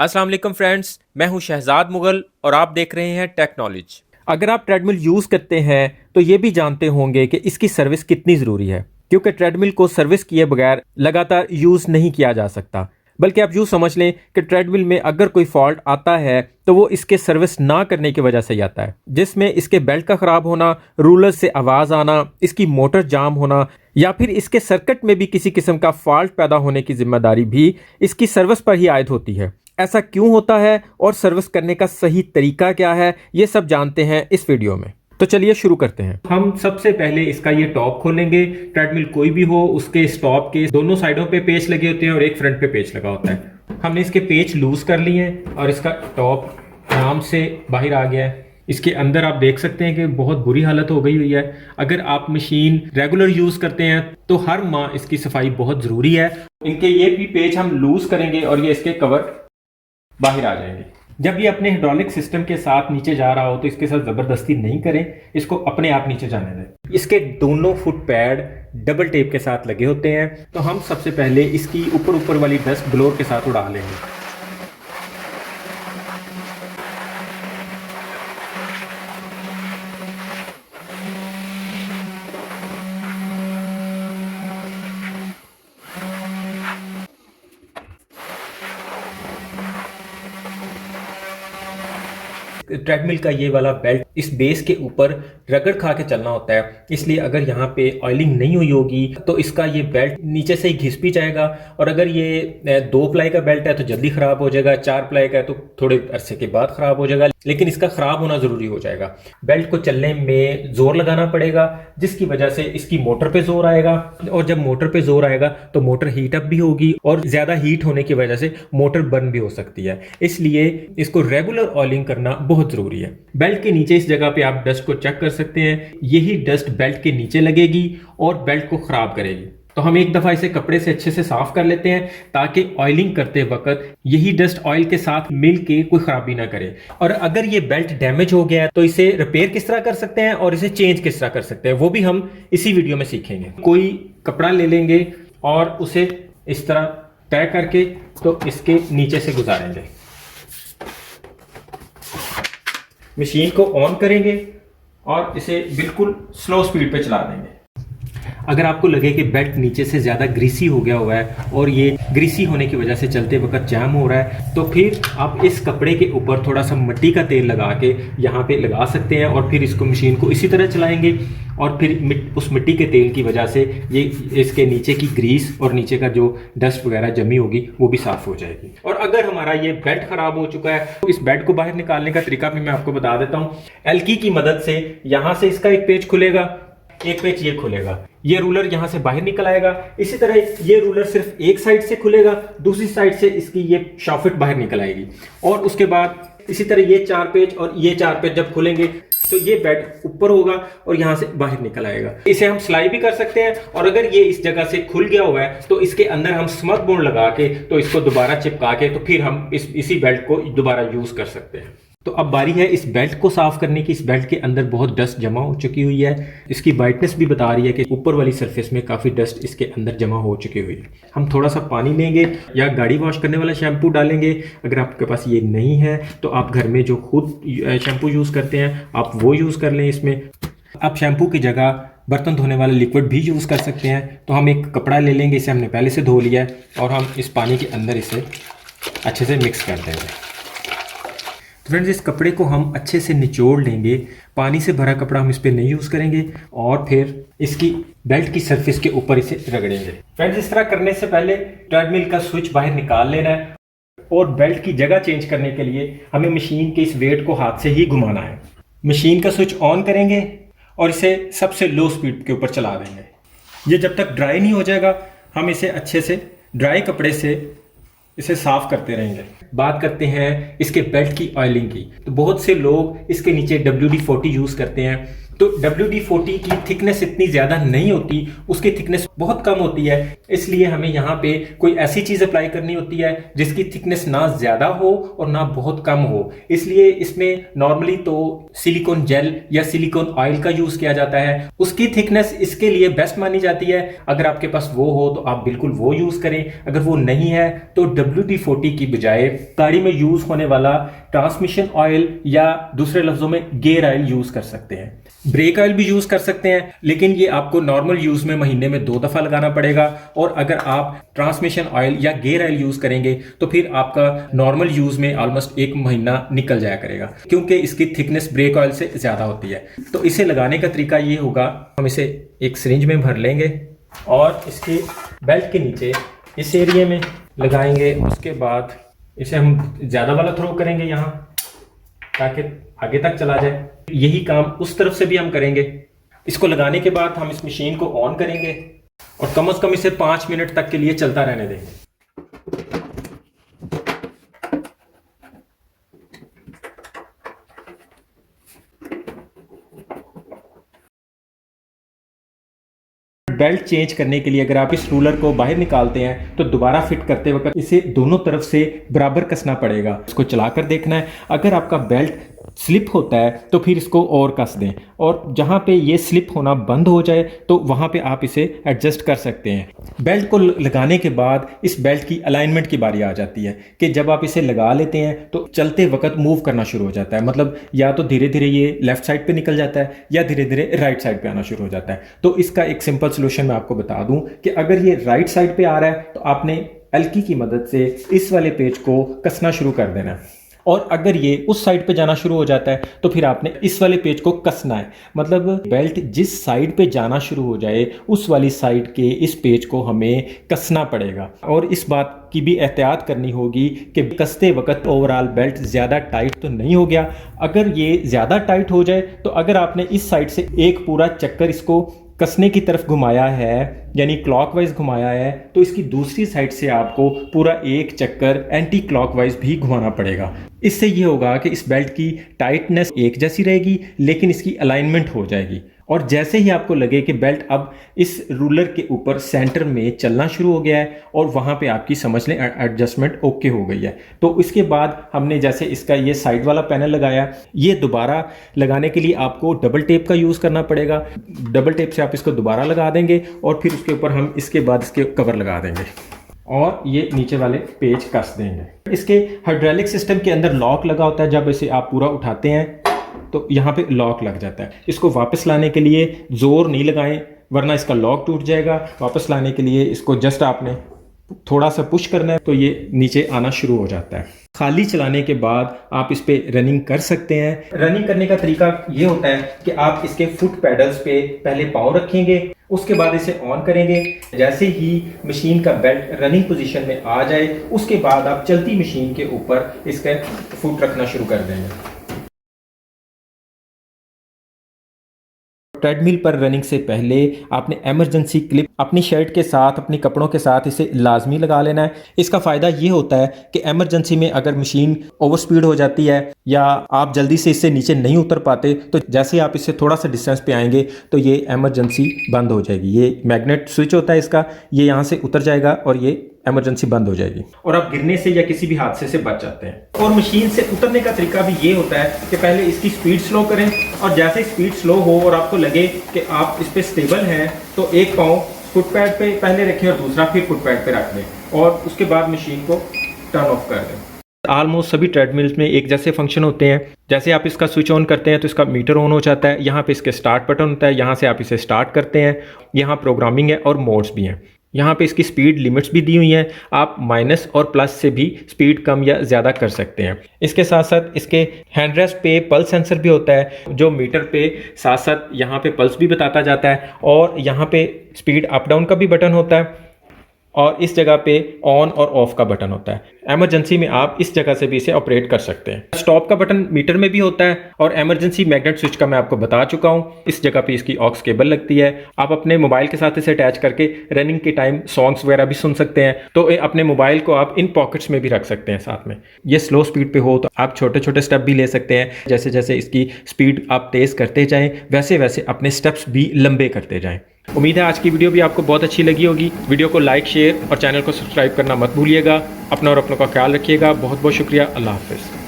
अस्सलाम वालेकुम फ्रेंड्स, मैं हूं शहजाद मुगल और आप देख रहे हैं टेक नॉलेज। अगर आप ट्रेडमिल यूज़ करते हैं तो ये भी जानते होंगे कि इसकी सर्विस कितनी ज़रूरी है, क्योंकि ट्रेडमिल को सर्विस किए बगैर लगातार यूज़ नहीं किया जा सकता। बल्कि आप यूँ समझ लें कि ट्रेडमिल में अगर कोई फॉल्ट आता है तो वो इसके सर्विस ना करने की वजह से ही आता है, जिसमें इसके बेल्ट का ख़राब होना, रूलर से आवाज़ आना, इसकी मोटर जाम होना या फिर इसके सर्किट में भी किसी किस्म का फॉल्ट पैदा होने की जिम्मेदारी भी इसकी सर्विस पर ही आयद होती है। ऐसा क्यों होता है और सर्विस करने का सही तरीका क्या है, ये सब जानते हैं इस वीडियो में। तो चलिए शुरू करते हैं। हम सबसे पहले इसका ये टॉप खोलेंगे। ट्रेडमिल कोई भी हो, उसके स्टॉप के दोनों साइडों पे पेच लगे होते हैं और एक फ्रंट पे पेच लगा होता है। हमने इसके पेच लूज कर लिए हैं और इसका टॉप आराम से बाहर आ गया है। इसके अंदर आप देख सकते हैं कि बहुत बुरी हालत हो गई हुई है। अगर आप मशीन रेगुलर यूज करते हैं तो हर माह इसकी सफाई बहुत जरूरी है। इनके ये भी पेच हम लूज करेंगे और ये इसके कवर बाहर आ जाएंगे। जब ये अपने हाइड्रोलिक सिस्टम के साथ नीचे जा रहा हो तो इसके साथ ज़बरदस्ती नहीं करें, इसको अपने आप नीचे जाने दें। इसके दोनों फुट पैड डबल टेप के साथ लगे होते हैं, तो हम सबसे पहले इसकी ऊपर वाली डस्ट ब्लोअर के साथ उड़ा लेंगे। ट्रेडमिल का ये वाला बेल्ट इस बेस के ऊपर रगड़ खा के चलना होता है, इसलिए अगर यहाँ पे ऑयलिंग नहीं हुई होगी तो इसका ये बेल्ट नीचे से ही घिस भी जाएगा। और अगर ये 2 प्लाई का बेल्ट है तो जल्दी ख़राब हो जाएगा, 4 प्लाई का है तो थोड़े अरसे के बाद ख़राब हो जाएगा, लेकिन इसका ख़राब होना ज़रूरी हो जाएगा। बेल्ट को चलने में ज़ोर लगाना पड़ेगा, जिसकी वजह से इसकी मोटर पे ज़ोर आएगा, और जब मोटर पे ज़ोर आएगा तो मोटर हीट अप भी होगी और ज़्यादा हीट होने की वजह से मोटर बर्न भी हो सकती है। इसलिए इसको रेगुलर ऑयलिंग करना बहुत ज़रूरी है। बेल्ट के नीचे इस जगह पे आप डस्ट को चेक कर सकते हैं। यही डस्ट बेल्ट के नीचे लगेगी और बेल्ट को ख़राब करेगी। तो हम एक दफ़ा इसे कपड़े से अच्छे से साफ कर लेते हैं ताकि ऑयलिंग करते वक्त यही डस्ट ऑयल के साथ मिल के कोई ख़राबी ना करे। और अगर ये बेल्ट डैमेज हो गया है तो इसे रिपेयर किस तरह कर सकते हैं और इसे चेंज किस तरह कर सकते हैं, वो भी हम इसी वीडियो में सीखेंगे। कोई कपड़ा ले लेंगे और उसे इस तरह तय करके तो इसके नीचे से गुजारेंगे। मशीन को ऑन करेंगे और इसे बिल्कुल स्लो स्पीड पे चला देंगे। अगर आपको लगे कि बेल्ट नीचे से ज़्यादा ग्रीसी हो गया हुआ है और ये ग्रीसी होने की वजह से चलते वक्त जाम हो रहा है, तो फिर आप इस कपड़े के ऊपर थोड़ा सा मिट्टी का तेल लगा के यहाँ पे लगा सकते हैं और फिर इसको मशीन को इसी तरह चलाएंगे और फिर उस मिट्टी के तेल की वजह से ये इसके नीचे की ग्रीस और नीचे का जो डस्ट वगैरह जमी होगी वो भी साफ़ हो जाएगी। और अगर हमारा ये बेल्ट ख़राब हो चुका है तो इस बेल्ट को बाहर निकालने का तरीका भी मैं आपको बता देता हूँ। एल्की की मदद से यहाँ से इसका एक पेच खुलेगा, एक पेच ये खुलेगा, ये रूलर यहाँ से बाहर निकल आएगा। इसी तरह ये रूलर सिर्फ एक साइड से खुलेगा, दूसरी साइड से इसकी ये शॉफिट बाहर निकल आएगी। और उसके बाद इसी तरह ये 4 पेच और ये 4 पेच जब खुलेंगे तो ये बेल्ट ऊपर होगा और यहाँ से बाहर निकल आएगा। इसे हम सिलाई भी कर सकते हैं, और अगर ये इस जगह से खुल गया हुआ है तो इसके अंदर हम स्मथ बॉन्ड लगा के तो इसको दोबारा चिपका के तो फिर हम इसी बेल्ट को दोबारा यूज कर सकते हैं। तो अब बारी है इस बेल्ट को साफ करने की। इस बेल्ट के अंदर बहुत डस्ट जमा हो चुकी हुई है। इसकी ब्राइटनेस भी बता रही है कि ऊपर वाली सरफेस में काफ़ी डस्ट इसके अंदर जमा हो चुकी हुई है। हम थोड़ा सा पानी लेंगे या गाड़ी वॉश करने वाला शैम्पू डालेंगे। अगर आपके पास ये नहीं है तो आप घर में जो खुद शैम्पू यूज़ करते हैं आप वो यूज़ कर लें। इसमें आप शैम्पू की जगह बर्तन धोने वाला लिक्विड भी यूज़ कर सकते हैं। तो हम एक कपड़ा ले लेंगे, इसे हमने पहले से धो लिया है, और हम इस पानी के अंदर इसे अच्छे से मिक्स कर देंगे। फ्रेंड्स, इस कपड़े को हम अच्छे से निचोड़ लेंगे। पानी से भरा कपड़ा हम इस पर नहीं यूज़ करेंगे और फिर इसकी बेल्ट की सरफेस के ऊपर इसे रगड़ेंगे। फ्रेंड्स, इस तरह करने से पहले ट्रेडमिल का स्विच बाहर निकाल लेना है और बेल्ट की जगह चेंज करने के लिए हमें मशीन के इस वेट को हाथ से ही घुमाना है। मशीन का स्विच ऑन करेंगे और इसे सबसे लो स्पीड के ऊपर चला देंगे। ये जब तक ड्राई नहीं हो जाएगा हम इसे अच्छे से ड्राई कपड़े से इसे साफ करते रहेंगे। बात करते हैं इसके बेल्ट की ऑयलिंग की। तो बहुत से लोग इसके नीचे WD-40 यूज़ करते हैं, तो WD-40 की थिकनेस इतनी ज़्यादा नहीं होती, उसकी थिकनेस बहुत कम होती है, इसलिए हमें यहाँ पे कोई ऐसी चीज़ अप्लाई करनी होती है जिसकी थिकनेस ना ज़्यादा हो और ना बहुत कम हो। इसलिए इसमें नॉर्मली तो सिलिकॉन जेल या सिलिकॉन ऑयल का यूज़ किया जाता है, उसकी थिकनेस इसके लिए बेस्ट मानी जाती है। अगर आपके पास वो हो तो आप बिल्कुल वो यूज़ करें, अगर वो नहीं है तो WD-40 की बजाय गाड़ी में यूज़ होने वाला ट्रांसमिशन ऑयल या दूसरे लफ्ज़ों में गियर ऑयल यूज़ कर सकते हैं। ब्रेक ऑयल भी यूज़ कर सकते हैं, लेकिन ये आपको नॉर्मल यूज़ में महीने में 2 दफ़ा लगाना पड़ेगा। और अगर आप ट्रांसमिशन ऑयल या गियर ऑयल यूज़ करेंगे तो फिर आपका नॉर्मल यूज़ में ऑलमोस्ट 1 महीना निकल जाया करेगा, क्योंकि इसकी थिकनेस ब्रेक ऑयल से ज़्यादा होती है। तो इसे लगाने का तरीका ये होगा, हम इसे एक सिरिंज में भर लेंगे और इसके बेल्ट के नीचे इस एरिया में लगाएंगे। उसके बाद इसे हम ज़्यादा वाला थ्रो करेंगे यहाँ, ताकि आगे तक चला जाए। यही काम उस तरफ से भी हम करेंगे। इसको लगाने के बाद हम इस मशीन को ऑन करेंगे और कम से कम इसे 5 मिनट तक के लिए चलता रहने देंगे। बेल्ट चेंज करने के लिए अगर आप इस रूलर को बाहर निकालते हैं तो दोबारा फिट करते वक्त इसे दोनों तरफ से बराबर कसना पड़ेगा। इसको चलाकर देखना है, अगर आपका बेल्ट स्लिप होता है तो फिर इसको और कस दें, और जहाँ पे ये स्लिप होना बंद हो जाए तो वहाँ पे आप इसे एडजस्ट कर सकते हैं। बेल्ट को लगाने के बाद इस बेल्ट की अलाइनमेंट की बारी आ जाती है कि जब आप इसे लगा लेते हैं तो चलते वक्त मूव करना शुरू हो जाता है, मतलब या तो धीरे धीरे ये लेफ्ट साइड पे निकल जाता है या धीरे धीरे राइट साइड पे आना शुरू हो जाता है। तो इसका एक सिंपल सोल्यूशन मैं आपको बता दूं कि अगर ये राइट साइड पे आ रहा है तो आपने हल्की की मदद से इस वाले पेज को कसना शुरू कर देना है, और अगर ये उस साइड पे जाना शुरू हो जाता है तो फिर आपने इस वाले पेज को कसना है। मतलब बेल्ट जिस साइड पे जाना शुरू हो जाए उस वाली साइड के इस पेज को हमें कसना पड़ेगा। और इस बात की भी एहतियात करनी होगी कि कसते वक्त ओवरऑल बेल्ट ज़्यादा टाइट तो नहीं हो गया। अगर ये ज़्यादा टाइट हो जाए तो अगर आपने इस साइड से एक पूरा चक्कर इसको कसने की तरफ घुमाया है, यानी क्लॉकवाइज घुमाया है, तो इसकी दूसरी साइड से आपको पूरा एक चक्कर एंटी क्लॉकवाइज भी घुमाना पड़ेगा। इससे ये होगा कि इस बेल्ट की टाइटनेस एक जैसी रहेगी लेकिन इसकी अलाइनमेंट हो जाएगी। और जैसे ही आपको लगे कि बेल्ट अब इस रूलर के ऊपर सेंटर में चलना शुरू हो गया है और वहाँ पे आपकी समझ लें एडजस्टमेंट ओके हो गई है, तो इसके बाद हमने जैसे इसका ये साइड वाला पैनल लगाया, ये दोबारा लगाने के लिए आपको डबल टेप का यूज़ करना पड़ेगा। डबल टेप से आप इसको दोबारा लगा देंगे और फिर उसके ऊपर हम इसके बाद इसके कवर लगा देंगे और ये नीचे वाले पेज कस देंगे। इसके हाइड्रोलिक सिस्टम के अंदर लॉक लगा होता है, जब इसे आप पूरा उठाते हैं तो यहाँ पे लॉक लग जाता है। इसको वापस लाने के लिए ज़ोर नहीं लगाएं वरना इसका लॉक टूट जाएगा। वापस लाने के लिए इसको जस्ट आपने थोड़ा सा पुश करना है तो ये नीचे आना शुरू हो जाता है। खाली चलाने के बाद आप इस पे रनिंग कर सकते हैं। रनिंग करने का तरीका ये होता है कि आप इसके फुट पैडल्स पे पहले पाँव रखेंगे, उसके बाद इसे ऑन करेंगे। जैसे ही मशीन का बेल्ट रनिंग पोजीशन में आ जाए उसके बाद आप चलती मशीन के ऊपर इसका फुट रखना शुरू कर देंगे। ट्रेडमिल पर रनिंग से पहले आपने इमरजेंसी क्लिप अपनी शर्ट के साथ, अपने कपड़ों के साथ इसे लाजमी लगा लेना है। इसका फ़ायदा ये होता है कि इमरजेंसी में अगर मशीन ओवर स्पीड हो जाती है या आप जल्दी से इससे नीचे नहीं उतर पाते तो जैसे आप इससे थोड़ा सा डिस्टेंस पे आएंगे तो ये इमरजेंसी बंद हो जाएगी। ये मैग्नेट स्विच होता है इसका, ये यहाँ से उतर जाएगा और ये इमरजेंसी बंद हो जाएगी और आप गिरने से या किसी भी हादसे से बच जाते हैं। और मशीन से उतरने का तरीका भी ये होता है कि पहले इसकी स्पीड स्लो करें और जैसे स्पीड स्लो हो और आपको लगे कि आप इस पे स्टेबल हैं तो एक पाँव फुटपैड पे पहले रखें और दूसरा फिर फुटपैड पे रख दें और उसके बाद मशीन को टर्न ऑफ कर दें। ऑलमोस्ट सभी ट्रेडमिल्स में एक जैसे फंक्शन होते हैं। जैसे आप इसका स्विच ऑन करते हैं तो इसका मीटर ऑन हो जाता है, यहाँ पे इसके स्टार्ट बटन होता है, यहाँ से आप इसे स्टार्ट करते हैं, यहाँ प्रोग्रामिंग है और मोड्स भी हैं। यहाँ पे इसकी स्पीड लिमिट्स भी दी हुई हैं, आप माइनस और प्लस से भी स्पीड कम या ज़्यादा कर सकते हैं। इसके साथ साथ इसके हैंडरेस्ट पे पल्स सेंसर भी होता है जो मीटर पे साथ साथ यहाँ पे पल्स भी बताता जाता है और यहाँ पे स्पीड अप डाउन का भी बटन होता है। और इस जगह पे ऑन और ऑफ का बटन होता है। इमरजेंसी में आप इस जगह से भी इसे ऑपरेट कर सकते हैं। स्टॉप का बटन मीटर में भी होता है और इमरजेंसी मैग्नेट स्विच का मैं आपको बता चुका हूँ। इस जगह पे इसकी ऑक्स केबल लगती है। आप अपने मोबाइल के साथ इसे अटैच करके रनिंग के टाइम सॉन्ग्स वगैरह भी सुन सकते हैं। तो अपने मोबाइल को आप इन पॉकेट्स में भी रख सकते हैं साथ में। ये स्लो स्पीड पे हो तो आप छोटे छोटे स्टेप भी ले सकते हैं। जैसे जैसे इसकी स्पीड आप तेज़ करते जाएं वैसे वैसे अपने स्टेप्स भी लंबे करते जाएं। उम्मीद है आज की वीडियो भी आपको बहुत अच्छी लगी होगी। वीडियो को लाइक, शेयर और चैनल को सब्सक्राइब करना मत भूलिएगा। अपना और अपनों का ख्याल रखिएगा। बहुत बहुत शुक्रिया। अल्लाह हाफिज़।